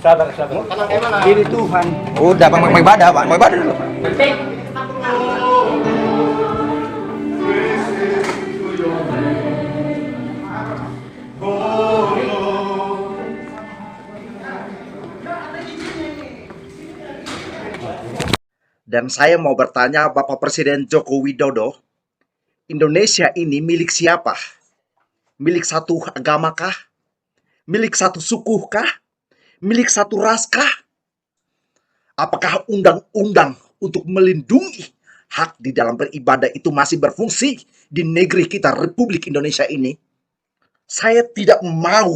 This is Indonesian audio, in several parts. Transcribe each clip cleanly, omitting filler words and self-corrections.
Sabar, sabar. Ini Tuhan. Udah, mau ibadah, Pak. Mau ibadah dulu. Dan saya mau bertanya Bapak Presiden Joko Widodo, Indonesia ini milik siapa? Milik satu agama kah? Milik satu suku kah? Milik satu ras kah? Apakah undang-undang untuk melindungi hak di dalam beribadah itu masih berfungsi di negeri kita, Republik Indonesia ini? Saya tidak mau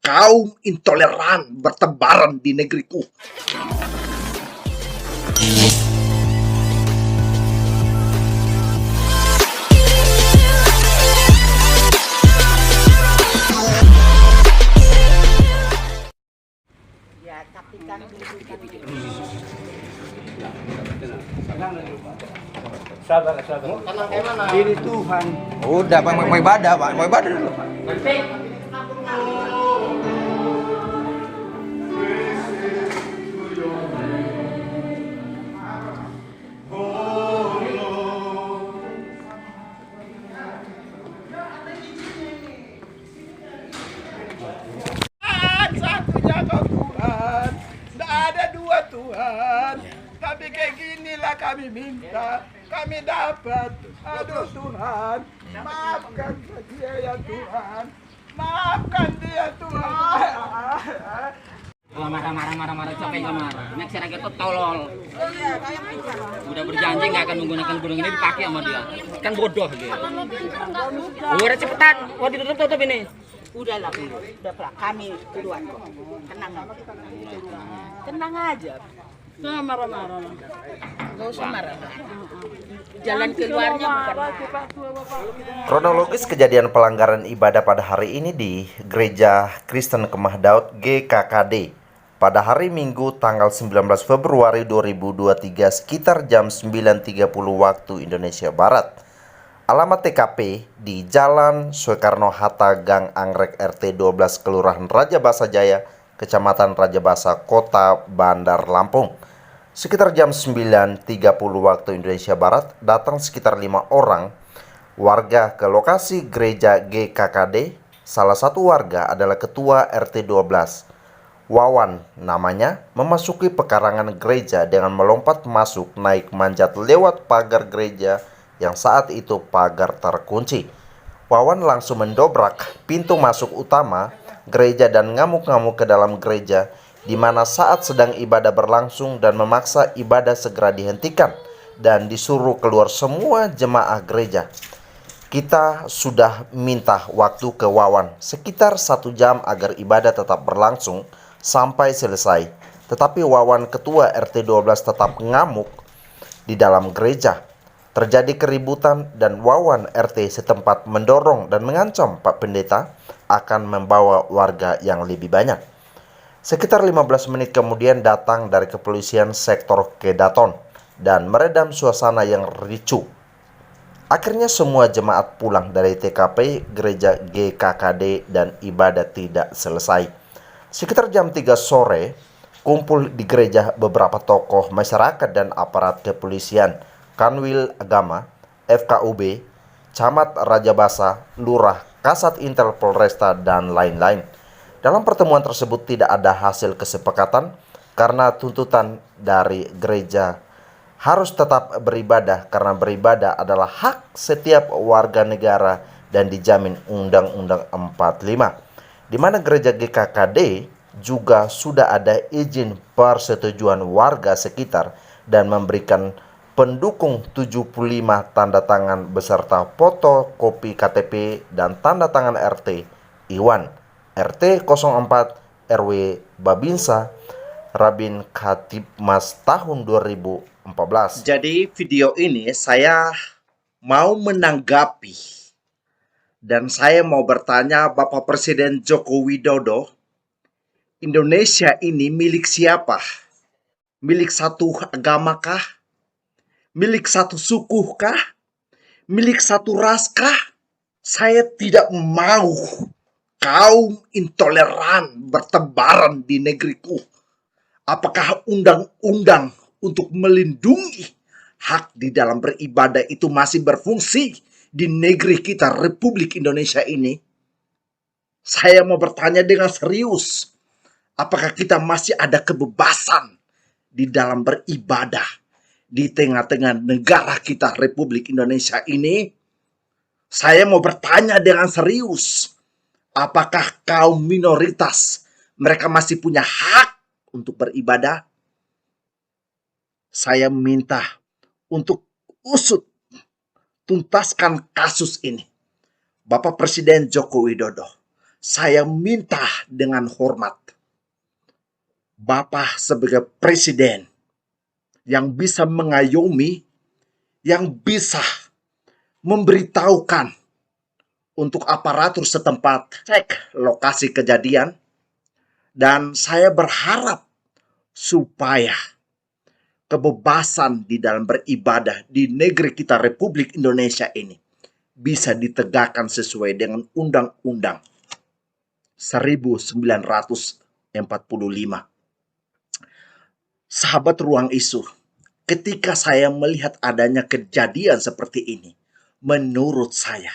kaum intoleran bertebaran di negeriku. Ya, tapi kan Sabar, sabar. Ini Tuhan. Udah, mau ibadah, Pak. Mau ibadah dulu. Satunya kau Tuhan, tidak ada dua Tuhan. Tapi kayak ginilah kami minta, kami dapat. Aduh Tuhan, maafkan dia ya Tuhan, maafkan dia Tuhan. Kalau marah capek nggak marah. Nek saya itu tolol. Udah berjanji nggak akan menggunakan gunung ini dipakai sama dia. Kan bodoh dia. Udah cepetan. Oh ditutup ini. udahlah, udah Pak, kami duluan kok. Tenang aja. Jangan marah-marah. Nggak usah marah. Jalan keluarnya bukan marah. Kronologis kejadian pelanggaran ibadah pada hari ini di Gereja Kristen Kemah Daud GKKD pada hari Minggu tanggal 19 Februari 2023 sekitar jam 9.30 waktu Indonesia Barat. Alamat TKP di Jalan Soekarno-Hatta, Gang Anggrek RT 12, Kelurahan Rajabasa Jaya, Kecamatan Rajabasa, Kota Bandar Lampung. Sekitar jam 9.30 waktu Indonesia Barat, datang sekitar 5 orang warga ke lokasi gereja GKKD. Salah satu warga adalah Ketua RT 12, Wawan namanya, memasuki pekarangan gereja dengan melompat masuk naik manjat lewat pagar gereja yang saat itu pagar terkunci. Wawan langsung mendobrak pintu masuk utama gereja dan ngamuk-ngamuk ke dalam gereja, di mana saat sedang ibadah berlangsung dan memaksa ibadah segera dihentikan dan disuruh keluar semua jemaah gereja. Kita sudah minta waktu ke Wawan sekitar 1 jam agar ibadah tetap berlangsung sampai selesai. Tetapi Wawan Ketua RT 12 tetap ngamuk di dalam gereja. Terjadi keributan dan Wawan RT setempat mendorong dan mengancam Pak Pendeta akan membawa warga yang lebih banyak. Sekitar 15 menit kemudian datang dari kepolisian sektor Kedaton dan meredam suasana yang ricuh. Akhirnya semua jemaat pulang dari TKP gereja GKKD dan ibadah tidak selesai. Sekitar jam 3 sore, kumpul di gereja beberapa tokoh masyarakat dan aparat kepolisian, Kanwil Agama, FKUB, Camat Rajabasa, Lurah, Kasat Intel Polresta, dan lain-lain. Dalam pertemuan tersebut tidak ada hasil kesepakatan karena tuntutan dari gereja harus tetap beribadah karena beribadah adalah hak setiap warga negara dan dijamin Undang-Undang 45, di mana gereja GKKD juga sudah ada izin persetujuan warga sekitar dan memberikan pendukung 75 tanda tangan beserta foto kopi KTP dan tanda tangan RT Iwan, RT 04 RW Babinsa, Rabin Khatib Mas tahun 2014. Jadi video ini saya mau menanggapi dan saya mau bertanya Bapak Presiden Joko Widodo, Indonesia ini milik siapa? Milik satu agama kah? Milik satu suku kah? Milik satu ras kah? Saya tidak mau kaum intoleran bertebaran di negeriku? Apakah undang-undang untuk melindungi hak di dalam beribadah itu masih berfungsi di negeri kita, Republik Indonesia ini? Saya mau bertanya dengan serius, apakah kita masih ada kebebasan di dalam beribadah di tengah-tengah negara kita, Republik Indonesia ini? Saya mau bertanya dengan serius, apakah kaum minoritas mereka masih punya hak untuk beribadah? Saya minta untuk usut tuntaskan kasus ini. Bapak Presiden Joko Widodo, saya minta dengan hormat, Bapak sebagai presiden yang bisa mengayomi, yang bisa memberitahukan untuk aparatur setempat cek lokasi kejadian, dan saya berharap supaya kebebasan di dalam beribadah di negeri kita, Republik Indonesia ini, bisa ditegakkan sesuai dengan Undang-Undang 1945. Sahabat Ruang Isu, ketika saya melihat adanya kejadian seperti ini, menurut saya,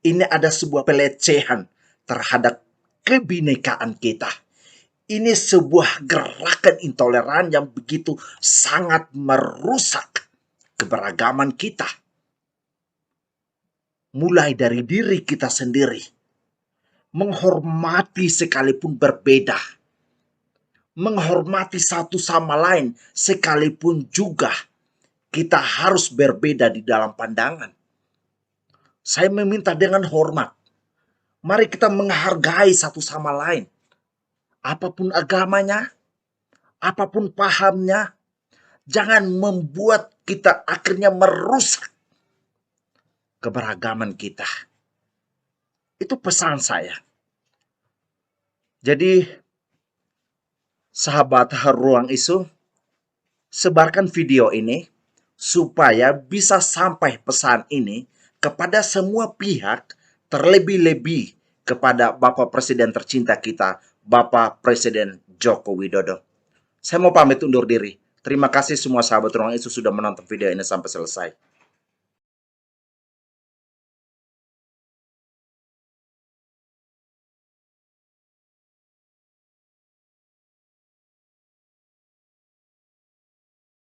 ini ada sebuah pelecehan terhadap kebinekaan kita. Ini sebuah gerakan intoleran yang begitu sangat merusak keberagaman kita. Mulai dari diri kita sendiri, menghormati sekalipun berbeda, menghormati satu sama lain sekalipun juga kita harus berbeda di dalam pandangan. Saya meminta dengan hormat, mari kita menghargai satu sama lain. Apapun agamanya, apapun pahamnya, jangan membuat kita akhirnya merusak keberagaman kita. Itu pesan saya. Jadi, sahabat Ruang Isu, sebarkan video ini supaya bisa sampai pesan ini kepada semua pihak, terlebih-lebih kepada Bapak Presiden tercinta kita, Bapak Presiden Joko Widodo. Saya mau pamit undur diri. Terima kasih semua sahabat Ruang Isu sudah menonton video ini sampai selesai.